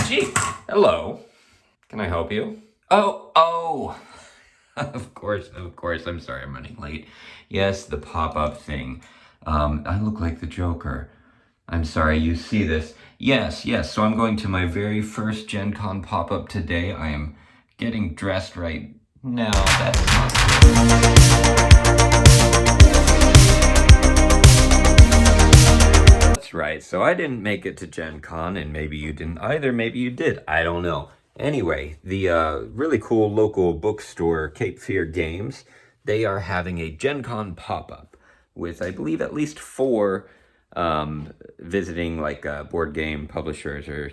Gee, hello. Can I help you? Oh. Of course. I'm sorry I'm running late. Yes, the pop-up thing. I look like the Joker. I'm sorry, you see this. Yes. So I'm going to my very first Gencon pop-up today. I am getting dressed right now. That's not good. That's right. So I didn't make it to Gen Con, and maybe you didn't either. Maybe you did. I don't know. Anyway, the really cool local bookstore, Cape Fear Games, they are having a Gen Con pop-up with, I believe, at least 4 visiting like board game publishers or,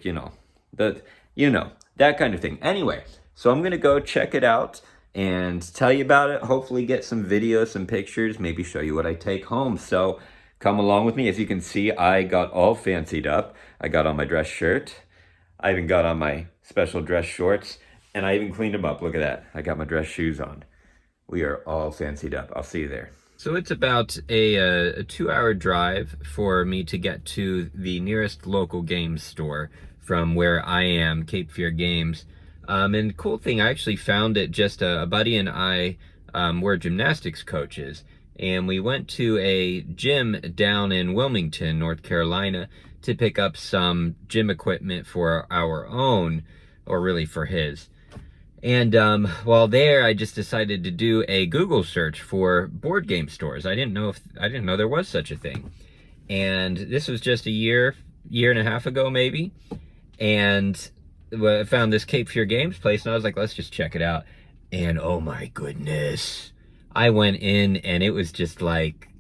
that kind of thing. Anyway, so I'm going to go check it out and tell you about it. Hopefully get some videos, some pictures, maybe show you what I take home. So come along with me. As you can see, I got all fancied up. I got on my dress shirt. I even got on my special dress shorts, and I even cleaned them up. Look at that. I got my dress shoes on. We are all fancied up. I'll see you there. So it's about a 2-hour drive for me to get to the nearest local games store from where I am, Cape Fear Games. And cool thing, I actually found it. Just a buddy and I were gymnastics coaches, and we went to a gym down in Wilmington, North Carolina, to pick up some gym equipment for our own, or really for his. And while there, I just decided to do a Google search for board game stores. I didn't know there was such a thing. And this was just a year and a half ago, maybe. And I found this Cape Fear Games place, and I was like, let's just check it out. And oh my goodness, I went in, and it was just like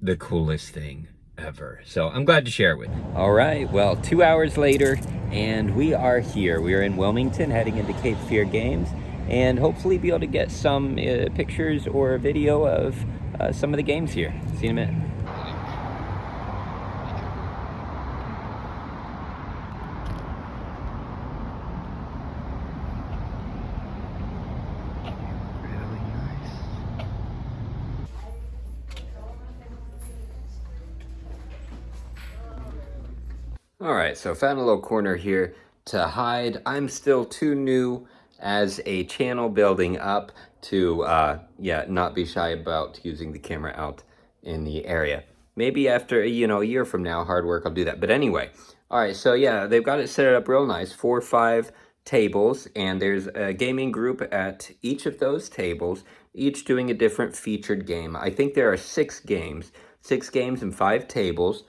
the coolest thing ever. So I'm glad to share it with you. All right, well, 2 hours later, and we are here. We are in Wilmington, heading into Cape Fear Games, and hopefully be able to get some pictures or video of some of the games here. See you in a minute. All right, so found a little corner here to hide. I'm still too new as a channel building up to, not be shy about using the camera out in the area. Maybe after, a year from now, hard work, I'll do that. But anyway, all right, so yeah, they've got it set up real nice, 4 or 5 tables, and there's a gaming group at each of those tables, each doing a different featured game. I think there are 6 games and 5 tables.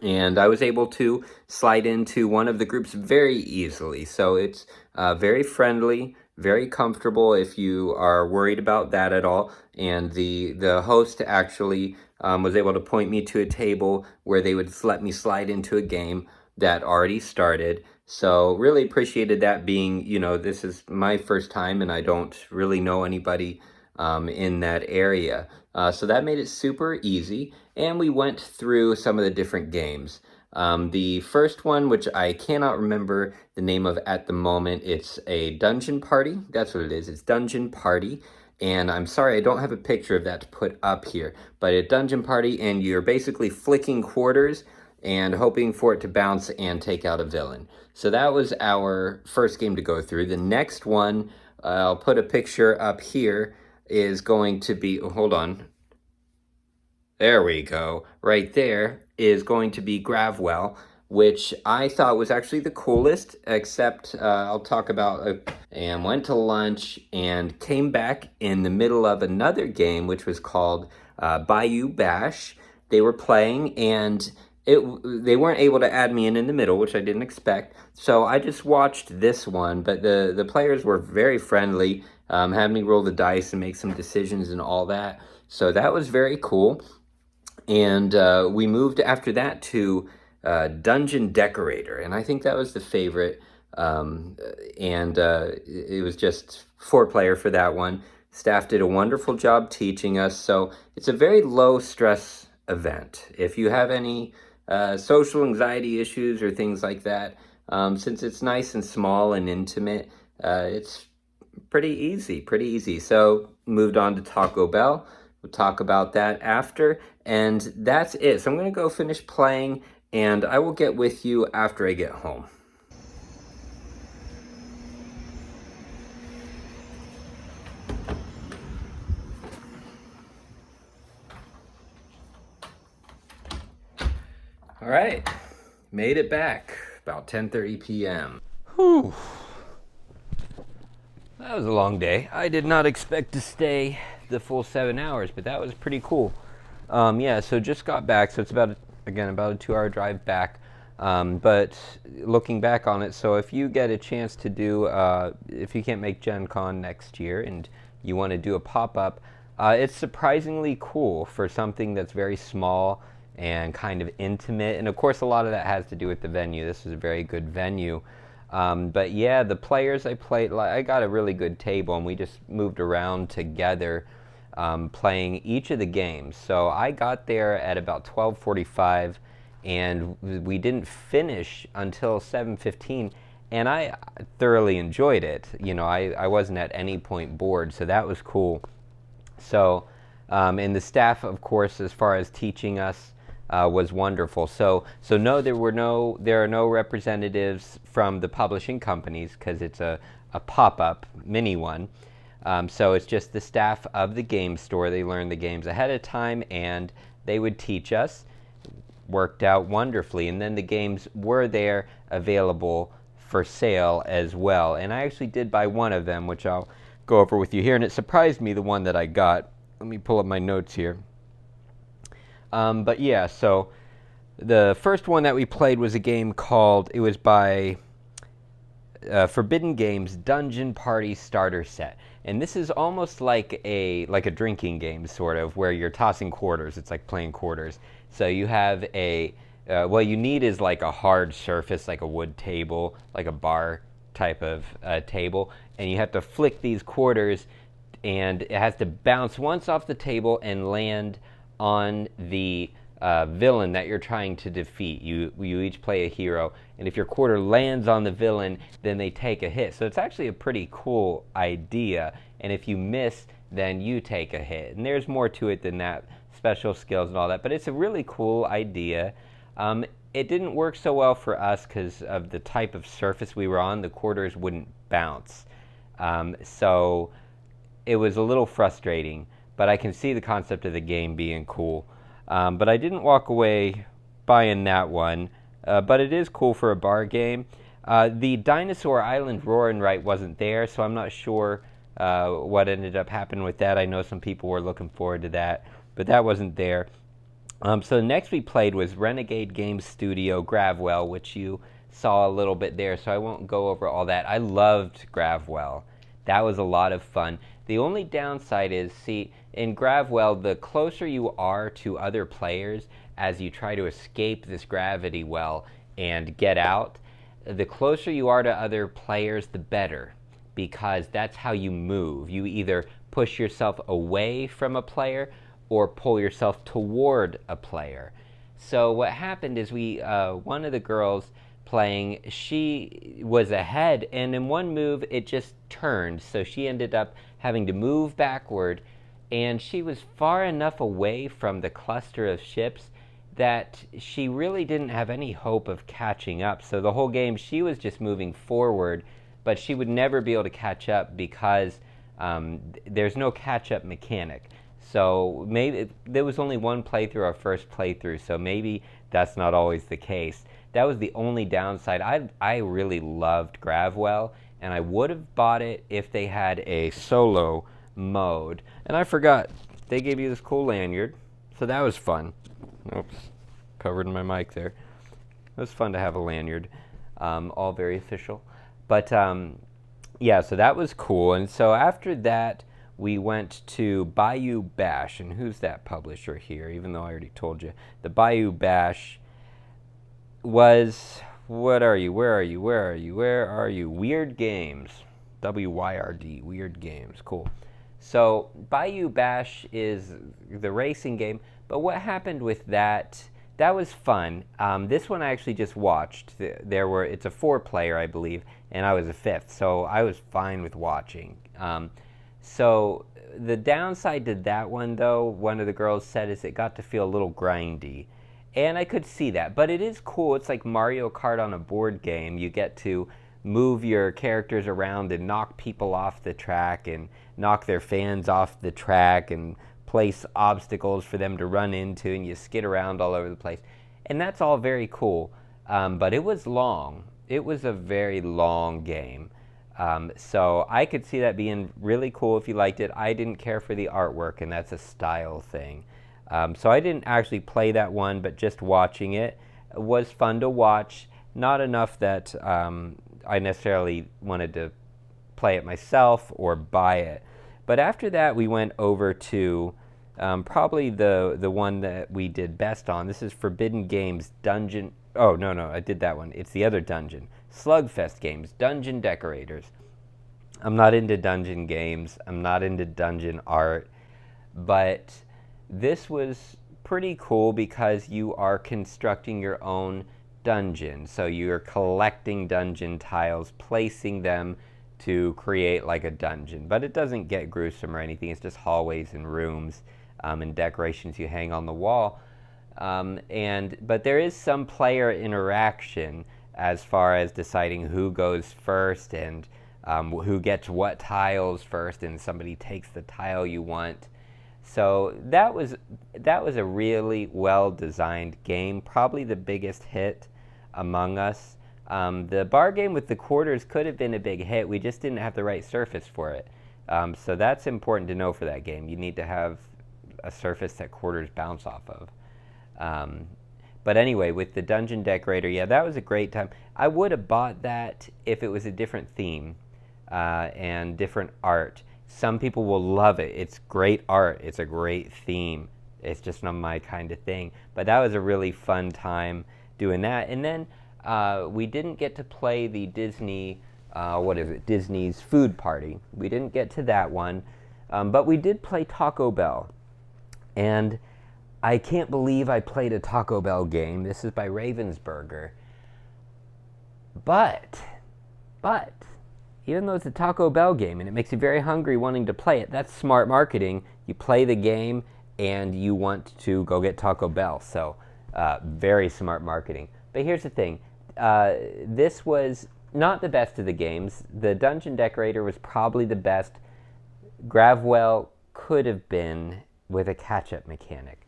And I was able to slide into one of the groups very easily. So it's very friendly, very comfortable if you are worried about that at all. And the host actually was able to point me to a table where they would let me slide into a game that already started. So really appreciated that, being, this is my first time and I don't really know anybody in that area. So that made it super easy, and we went through some of the different games. The first one, which I cannot remember the name of at the moment, it's a dungeon party. That's what it is. It's Dungeon Party. And I'm sorry, I don't have a picture of that to put up here, but a dungeon party, and you're basically flicking quarters and hoping for it to bounce and take out a villain. So that was our first game to go through. The next one, I'll put a picture up here, is going to be, hold on. There we go. Right there is going to be Gravwell, which I thought was actually the coolest, except I'll talk about, and went to lunch and came back in the middle of another game, which was called Bayou Bash. They were playing, and they weren't able to add me in the middle, which I didn't expect. So I just watched this one, but the players were very friendly, had me roll the dice and make some decisions and all that. So that was very cool. And we moved after that to Dungeon Decorator, and I think that was the favorite. It was just 4-player for that one. Staff did a wonderful job teaching us, so it's a very low stress event. If you have any social anxiety issues or things like that, since it's nice and small and intimate, it's pretty easy. So moved on to Taco Bell. We'll talk about that after, and that's it. So I'm going to go finish playing, and I will get with you after I get home. right, made it back about 10:30 p.m. Whew. That was a long day. I did not expect to stay the full 7 hours, but that was pretty cool. Yeah, so just got back, so it's about a 2-hour drive back. But looking back on it, so if you get a chance to do, if you can't make Gencon next year and you want to do a pop-up, it's surprisingly cool for something that's very small and kind of intimate. And of course, a lot of that has to do with the venue. This is a very good venue. But yeah, the players I played, I got a really good table, and we just moved around together playing each of the games. So I got there at about 12:45, and we didn't finish until 7:15, and I thoroughly enjoyed it. You know, I wasn't at any point bored, so that was cool. So, and the staff, of course, as far as teaching us, was wonderful. So no, there are no representatives from the publishing companies because it's a pop-up mini one. So it's just the staff of the game store. They learned the games ahead of time, and they would teach us. Worked out wonderfully, and then the games were there available for sale as well. And I actually did buy one of them, which I'll go over with you here. And it surprised me, the one that I got. Let me pull up my notes here. But yeah, so the first one that we played was a game called, it was by Forbidden Games Dungeon Party Starter Set. And this is almost like a drinking game, sort of, where you're tossing quarters. It's like playing quarters. So you have what you need is like a hard surface, like a wood table, like a bar type of table. And you have to flick these quarters, and it has to bounce once off the table and land on the villain that you're trying to defeat. You each play a hero, and if your quarter lands on the villain, then they take a hit. So it's actually a pretty cool idea, and if you miss, then you take a hit. And there's more to it than that, special skills and all that, but it's a really cool idea. It didn't work so well for us because of the type of surface we were on. The quarters wouldn't bounce. So it was a little frustrating, but I can see the concept of the game being cool. But I didn't walk away buying that one, but it is cool for a bar game. The Dinosaur Island Roar and Write wasn't there, so I'm not sure what ended up happening with that. I know some people were looking forward to that, but that wasn't there. So next we played was Renegade Games Studio Gravwell, which you saw a little bit there, so I won't go over all that. I loved Gravwell. That was a lot of fun. The only downside is, see, in Gravwell, the closer you are to other players as you try to escape this gravity well and get out, the closer you are to other players, the better, because that's how you move. You either push yourself away from a player or pull yourself toward a player. So what happened is one of the girls playing, she was ahead, and in one move it just turned, so she ended up having to move backward, and she was far enough away from the cluster of ships that she really didn't have any hope of catching up. So the whole game she was just moving forward, but she would never be able to catch up because there's no catch-up mechanic. So maybe there was only one playthrough, our first playthrough, so maybe that's not always the case. That was the only downside. I really loved Gravwell, and I would have bought it if they had a solo mode. And I forgot, they gave you this cool lanyard, so that was fun. Oops, covered in my mic there. It was fun to have a lanyard, all very official. But yeah, so that was cool. And so after that, we went to Bayou Bash. And who's that publisher here, even though I already told you? The Bayou Bash was, what are you? Where are you? Where are you? Where are you? Weird Games. WYRD, Weird Games. Cool. So Bayou Bash is the racing game, but what happened with that, that was fun. This one I actually just watched. It's a 4-player, I believe, and I was a 5th, so I was fine with watching. So the downside to that one, though, one of the girls said, is it got to feel a little grindy. And I could see that, but it is cool. It's like Mario Kart on a board game. You get to move your characters around and knock people off the track and knock their fans off the track and place obstacles for them to run into, and you skid around all over the place. And that's all very cool. But it was long. It was a very long game. So I could see that being really cool if you liked it. I didn't care for the artwork, and that's a style thing. So I didn't actually play that one, but just watching it was fun to watch. Not enough that I necessarily wanted to play it myself or buy it. But after that, we went over to probably the one that we did best on. This is Forbidden Games Dungeon. Oh, no, I did that one. It's the other dungeon. Slugfest Games, Dungeon Decorators. I'm not into dungeon games. I'm not into dungeon art. But this was pretty cool because you are constructing your own dungeon. So you're collecting dungeon tiles, placing them to create like a dungeon. But it doesn't get gruesome or anything. It's just hallways and rooms and decorations you hang on the wall. But there is some player interaction as far as deciding who goes first and who gets what tiles first, and somebody takes the tile you want. So that was a really well-designed game, probably the biggest hit among us. The bar game with the quarters could have been a big hit. We just didn't have the right surface for it. So that's important to know for that game. You need to have a surface that quarters bounce off of. But anyway, with the Dungeon Decorator, yeah, that was a great time. I would have bought that if it was a different theme and different art. Some people will love it. It's great art. It's a great theme. It's just not my kind of thing. But that was a really fun time doing that. And then we didn't get to play the Disney, Disney's Food Party. We didn't get to that one. But we did play Taco Bell. And I can't believe I played a Taco Bell game. This is by Ravensburger. But, even though it's a Taco Bell game and it makes you very hungry wanting to play it, that's smart marketing. You play the game and you want to go get Taco Bell. So, very smart marketing. But here's the thing. This was not the best of the games. The Dungeon Decorator was probably the best. Gravwell could have been with a catch-up mechanic.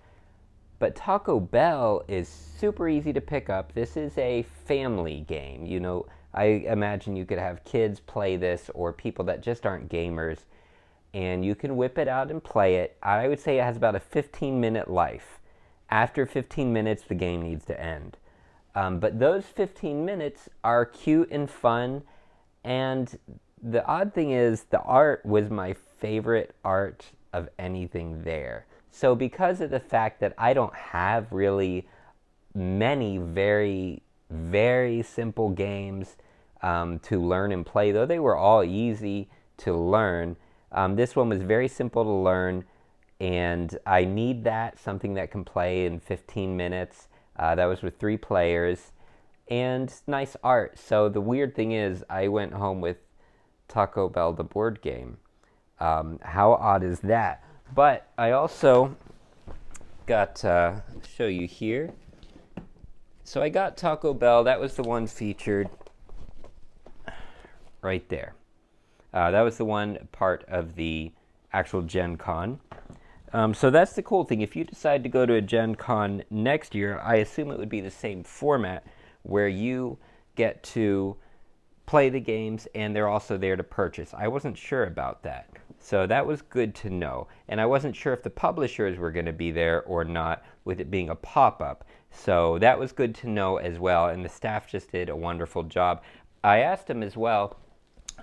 But Taco Bell is super easy to pick up. This is a family game. You know, I imagine you could have kids play this or people that just aren't gamers, and you can whip it out and play it. I would say it has about a 15-minute life. After 15 minutes, the game needs to end. But those 15 minutes are cute and fun, and the odd thing is the art was my favorite art of anything there. So because of the fact that I don't have really many very, very simple games to learn and play, though they were all easy to learn, this one was very simple to learn, and I need something that can play in 15 minutes. That was with 3 players, and nice art. So the weird thing is I went home with Taco Bell, the board game. How odd is that? But I also got, show you here. So I got Taco Bell. That was the one featured right there. That was the one part of the actual Gencon. So that's the cool thing. If you decide to go to a Gencon next year, I assume it would be the same format where you get to play the games and they're also there to purchase. I wasn't sure about that. So that was good to know. And I wasn't sure if the publishers were going to be there or not, with it being a pop-up. So that was good to know as well. And the staff just did a wonderful job. I asked them as well,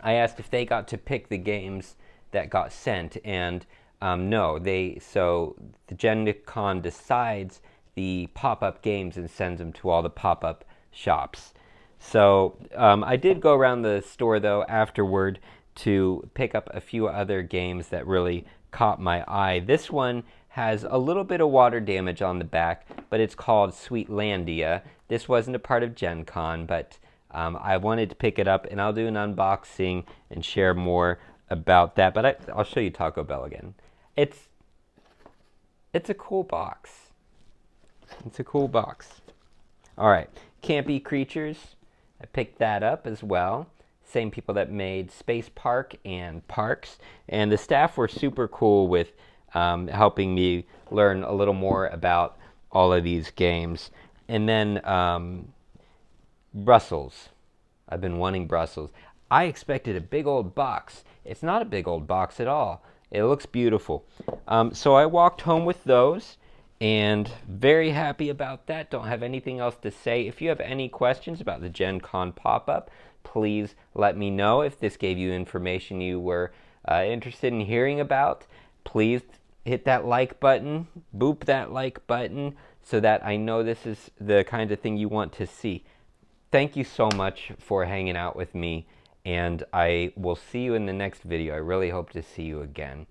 I asked if they got to pick the games that got sent. And no, so the Gencon decides the pop-up games and sends them to all the pop-up shops. So I did go around the store, though, afterward to pick up a few other games that really caught my eye. This one has a little bit of water damage on the back, but it's called Sweetlandia. This wasn't a part of Gencon, but I wanted to pick it up, and I'll do an unboxing and share more about that. But I'll show you Taco Bell again. It's a cool box. It's a cool box. All right, Campy Creatures. I picked that up as well. Same people that made Space Park and Parks. And the staff were super cool with helping me learn a little more about all of these games. And then Brussels. I've been wanting Brussels. I expected a big old box. It's not a big old box at all. It looks beautiful. So I walked home with those and very happy about that. Don't have anything else to say. If you have any questions about the Gencon pop-up, please let me know. If this gave you information you were interested in hearing about, please hit that like button, boop that like button, so that I know this is the kind of thing you want to see. Thank you so much for hanging out with me, and I will see you in the next video. I really hope to see you again.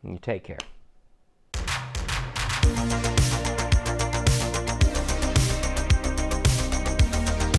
You take care.